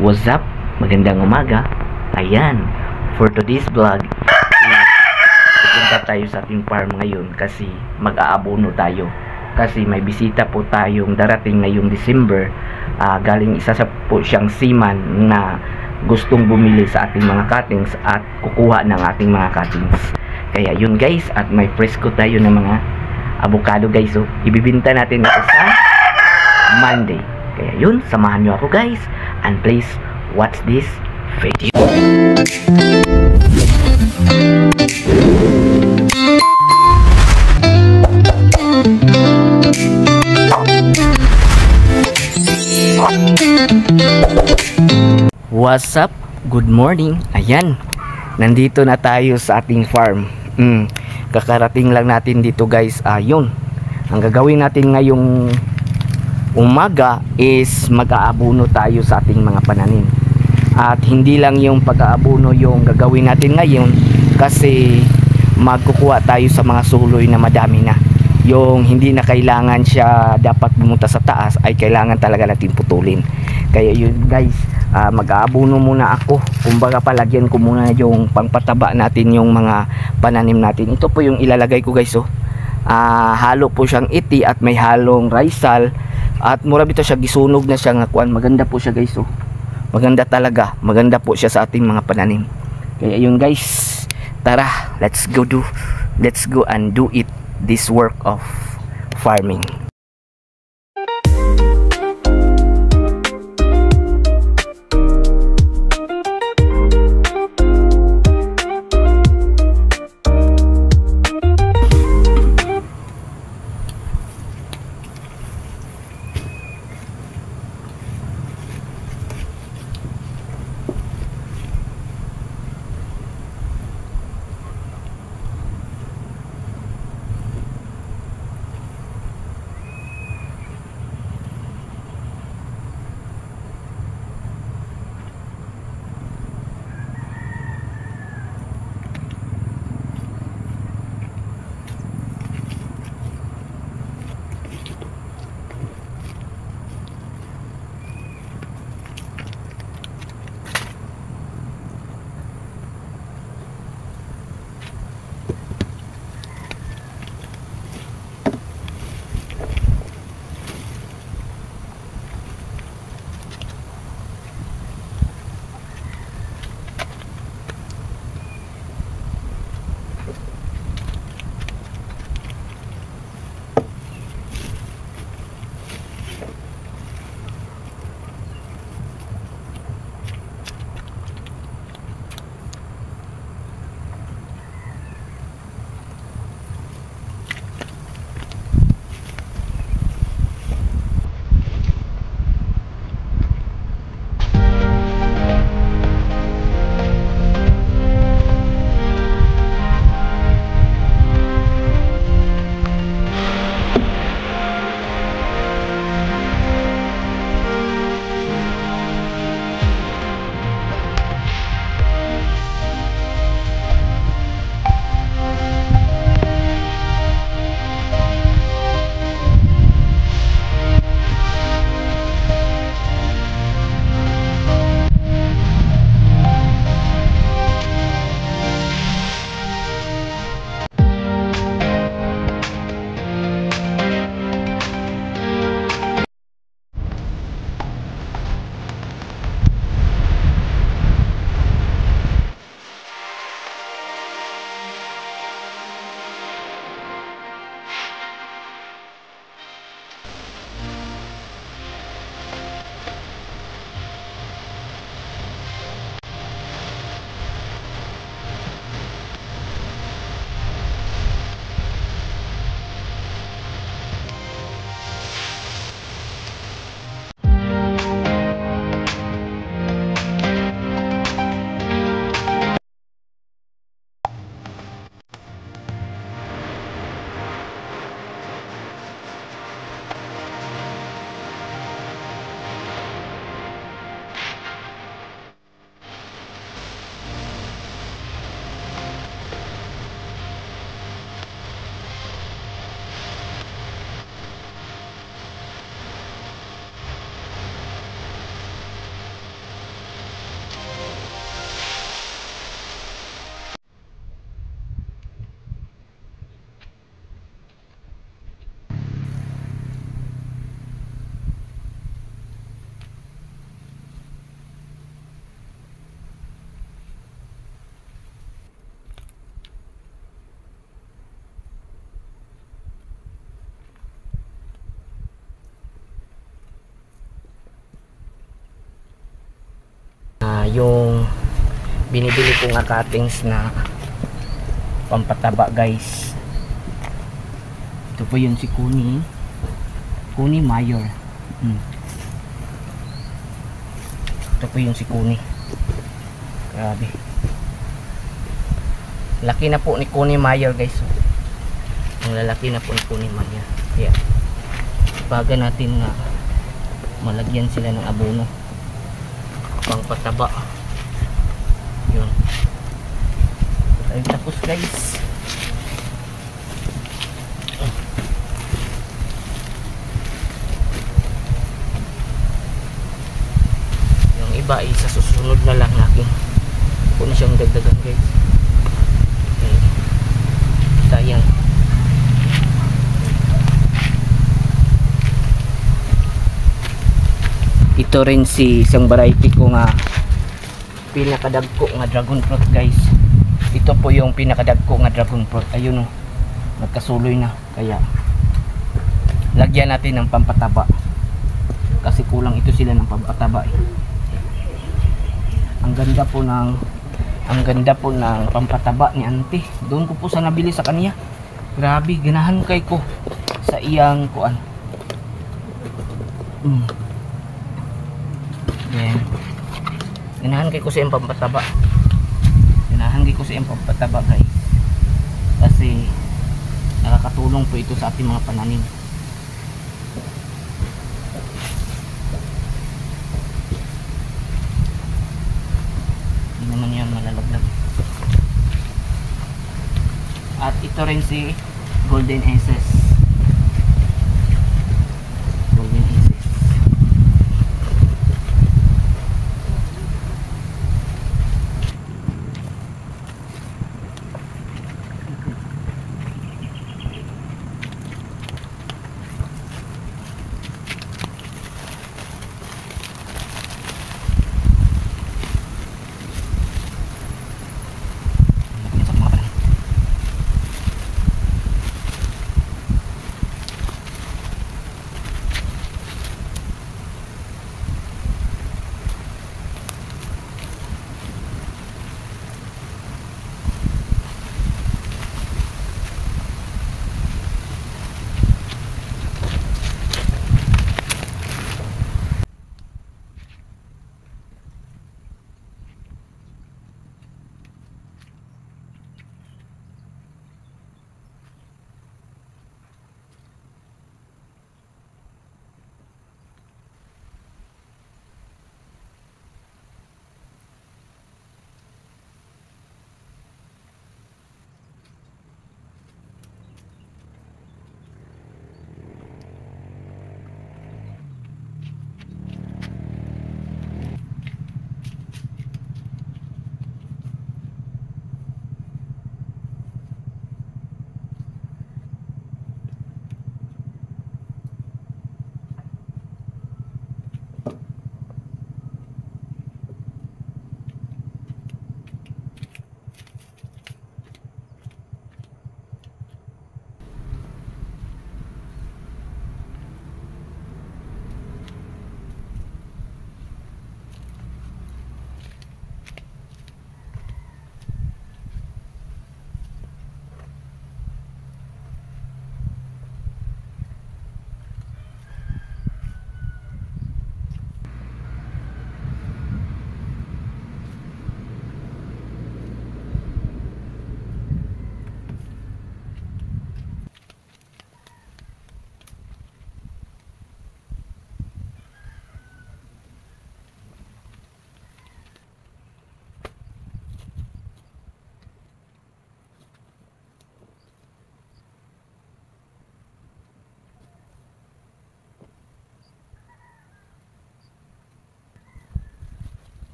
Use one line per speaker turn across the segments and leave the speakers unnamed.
What's up? Magandang umaga. Ayan, for today's vlog, pupunta tayo sa ating farm ngayon kasi mag-aabono tayo. Kasi may bisita po tayong darating ngayong December. Galing isa sa po siyang seaman na gustong bumili sa ating mga cuttings at kukuha ng ating mga cuttings. Kaya yun guys, at may fresco tayo ng mga avocado guys. So, ibibinta natin ito sa Monday. Kaya yun, samahan nyo ako guys, and please watch this video. What's up? Good morning. Ayan, nandito na tayo sa ating farm. Kakarating lang natin dito guys. Ayun, ang gagawin natin ngayong umaga is mag-aabono tayo sa ating mga pananim. At hindi lang yung pag-aabono yung gagawin natin ngayon, kasi magkukuha tayo sa mga suloy na madami na. Yung hindi na kailangan siya dapat pumunta sa taas, ay kailangan talaga natin putulin. Kaya yun guys, mag-aabono muna ako. Kumbaga palagyan ko muna yung pangpataba natin yung mga pananim natin. Ito po yung ilalagay ko guys. Halo po siyang iti at may halong raisal. At mura bito siya, gisunog na siya nga kuan. Maganda po siya guys. Maganda talaga. Maganda po siya sa ating mga pananim. Kaya yun guys, tara, let's go and do it, this work of farming. yung binibili ko nga cuttings na pampataba guys. Ito po yun si Kuni Mayor. Ito po yung si Kuni. Grabe, laki na po ni Kuni Mayor guys. Ang lalaki na po ni Kuni Mayor. Kaya baga natin nga malagyan sila ng abono pangpataba. Yun, tapos guys, yung iba ay sa susunod na lang natin kung siyang dagdagan guys. Okay. Sayang. Ito rin si isang variety ko nga pinakadagko nga dragon fruit guys. Ito po yung pinakadagko nga dragon fruit. Ayun o, nagkasuloy na. Kaya lagyan natin ng pampataba kasi kulang ito sila ng pampataba eh. Ang ganda po ng pampataba ni auntie. Doon ko po sa nabili sa kanya. Grabe, ganahan kay ko sa iyang kuan. Yan. Ganahan kay ko sa iyang pampataba. Ganahan kay ko sa iyang pampataba guys. Kasi nakakatulong po ito sa ating mga pananim. Naman yan malalaglag. At ito rin si Golden Aces. Golden Aces.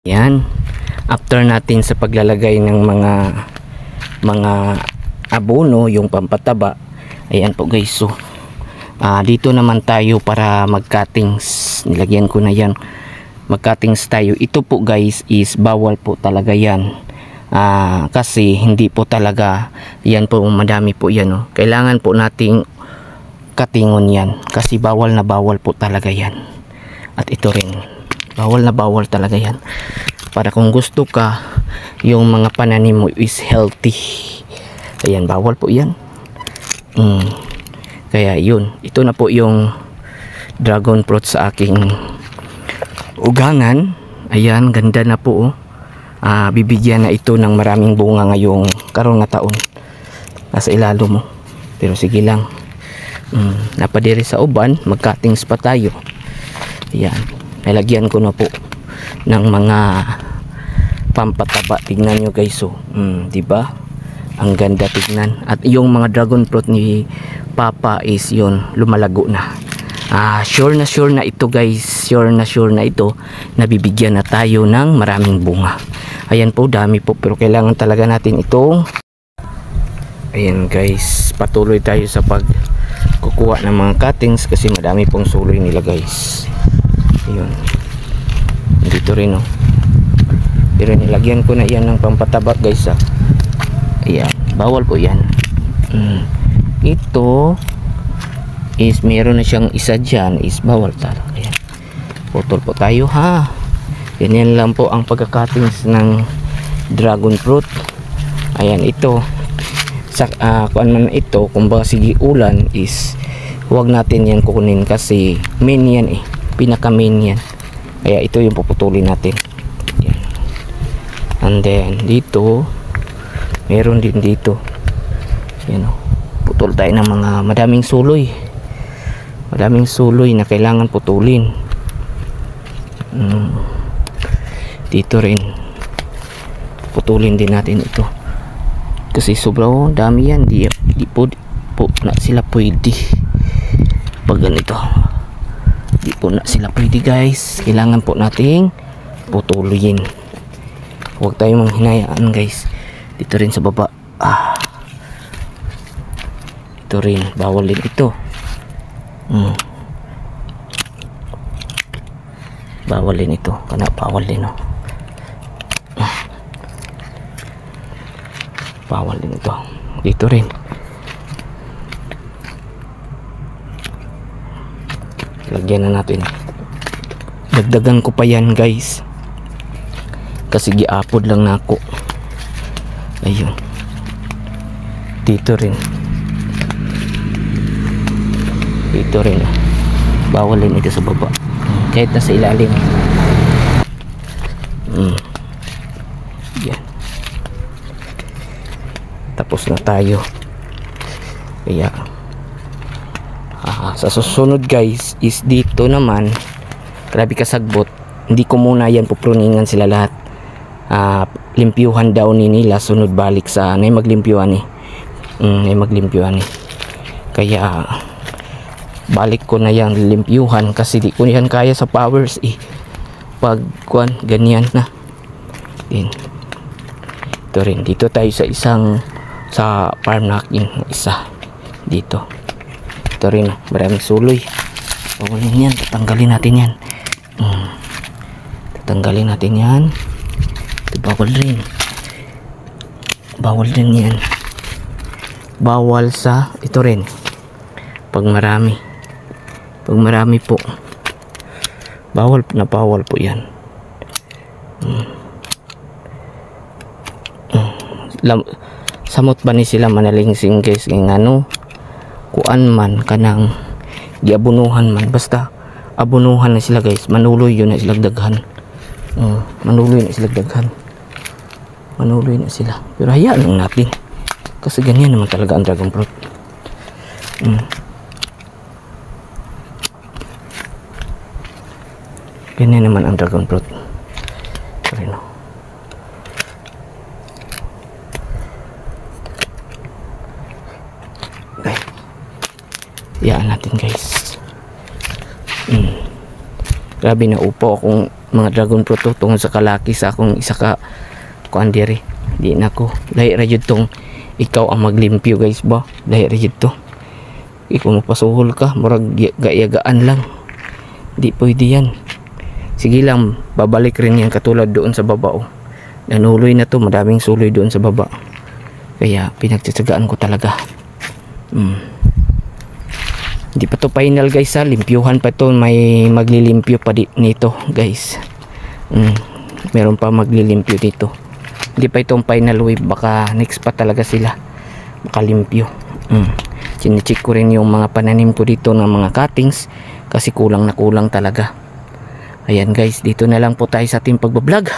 Yan, after natin sa paglalagay ng mga abono, yung pampataba, ayan po guys. So dito naman tayo para mag-cuttings. Nilagyan ko na yan, mag-cuttings tayo. Ito po guys is bawal po talaga yan, kasi hindi po talaga yan po, madami po yan, oh. Kailangan po nating katingon yan, kasi bawal na bawal po talaga yan. At ito rin, bawal na bawal talaga yan. Para kung gusto ka yung mga pananim mo is healthy, ayan, bawal po yan. Kaya yun, ito na po yung dragon fruit sa aking ugangan. Ayan, ganda na po. Bibigyan na ito ng maraming bunga ngayong karon nga taon. Nasa ilalo mo. Pero sige lang. Napadiri sa uban, mag-cuttings pa tayo. Ayan, nalagyan ko na po ng mga pampataba. Tignan nyo guys, so, diba? Ang ganda tignan. At yung mga dragon fruit ni Papa is yun, lumalago na. Sure na ito guys, sure na ito, nabibigyan na tayo ng maraming bunga. Ayan po, dami po, pero kailangan talaga natin itong, ayan guys, patuloy tayo sa pagkukuha ng mga cuttings kasi madami pong suloy nila guys. Ayun, dito rin, oh. Pero nilagyan ko na yan ng pampataba guys, ayan, bawal po yan. Ito is meron na siyang isa dyan, is bawal talaga. Ayan, putol po tayo ha. Ganyan lang po ang pagka-cuttings ng dragon fruit. Ayan, ito sa kuan man ito, kung ba sige ulan is huwag natin yan kukunin kasi main yan eh, pinaka main yan. Kaya ito yung puputulin natin. Ayan. And then dito meron din dito, yan, putol tayo ng mga madaming suloy na kailangan putulin. Dito rin putulin din natin ito kasi sobrang dami yan, di po na sila pwede pag ganito, di po na sila pwede guys. Kailangan po nating putulin, huwag tayong manghinayaan guys. Dito rin sa baba, ito rin, bawal din ito. Bawal din ito, bawal din, oh. Bawal din ito. Dito rin. Lagyan na natin. Dagdagan ko pa yan guys kasi giapod lang na ako. Ayun, dito rin, bawal din ito sa baba kahit nasa ilalim. Yan, tapos na tayo. Kaya sa susunod guys is dito naman, grabe kasagbot, hindi ko muna yan pupruningan sila lahat. Limpyuhan daw ni nila, sunod balik sa maglimpyuhan kaya balik ko na yan limpyuhan kasi di ko yan kaya sa powers eh, pag ganyan na din. Ito rin, dito tayo sa farm natin, isa dito. Ito rin, maraming suloy, bawalin yan, tatanggalin natin yan. Tatanggalin natin yan. Bawal din yan, bawal sa ito rin pag marami po, bawal po yan. Samot ba ni sila manalingsing guys, ng kuan man kanang giabunuhan man, basta abunuhan na sila guys, manuloy yun na sila daghan. Manuloy na sila, pero hayaan lang natin kasi ganyan naman talaga ang dragon fruit. Ganyan naman ang dragon fruit. Ayun, okay, hayaan natin guys. Grabe na upo akong mga dragon fruit tungkol sa kalaki sa akong isa ka kuandiri. Di na ko lahi ra jud tong ikaw ang maglimpyo guys ba, lahi ra jud to. Kung mapasuhol ka murag gayagaan lang, di pwede yan. Sige lang, babalik rin yan katulad doon sa baba, oh. Nanuloy na to, madaming suloy doon sa baba, kaya pinagtsatsagaan ko talaga. Hindi pa to final guys ha, limpyuhan pa to, may maglilimpyo pa nito guys. Meron pa maglilimpyo dito. Hindi pa itong final wave, baka next pa talaga sila makalimpyo. Chinecheck ko rin yung mga pananim ko dito ng mga cuttings kasi kulang na kulang talaga. Ayan guys, dito na lang po tayo sa ating pagbablog.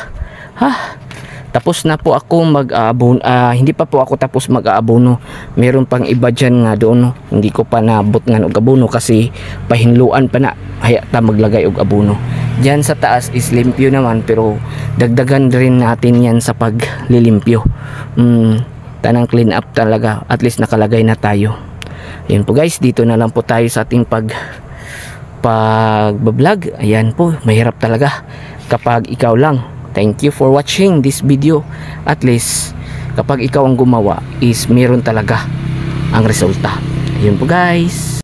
Tapos na po ako mag-aabono. Hindi pa po ako tapos mag-aabono. Meron pang iba dyan nga doon. Hindi ko pa nabot nga og abono kasi pahinluan pa na. Haya ta maglagay og abono. Dyan sa taas is limpyo naman, pero dagdagan rin natin yan sa paglilimpyo. Tanang clean up talaga. At least nakalagay na tayo. Ayan po guys, dito na lang po tayo sa ating pagbablog. Ayan po, mahirap talaga kapag ikaw lang. Thank you for watching this video. At least kapag ikaw ang gumawa is meron talaga ang resulta. Ayun po guys.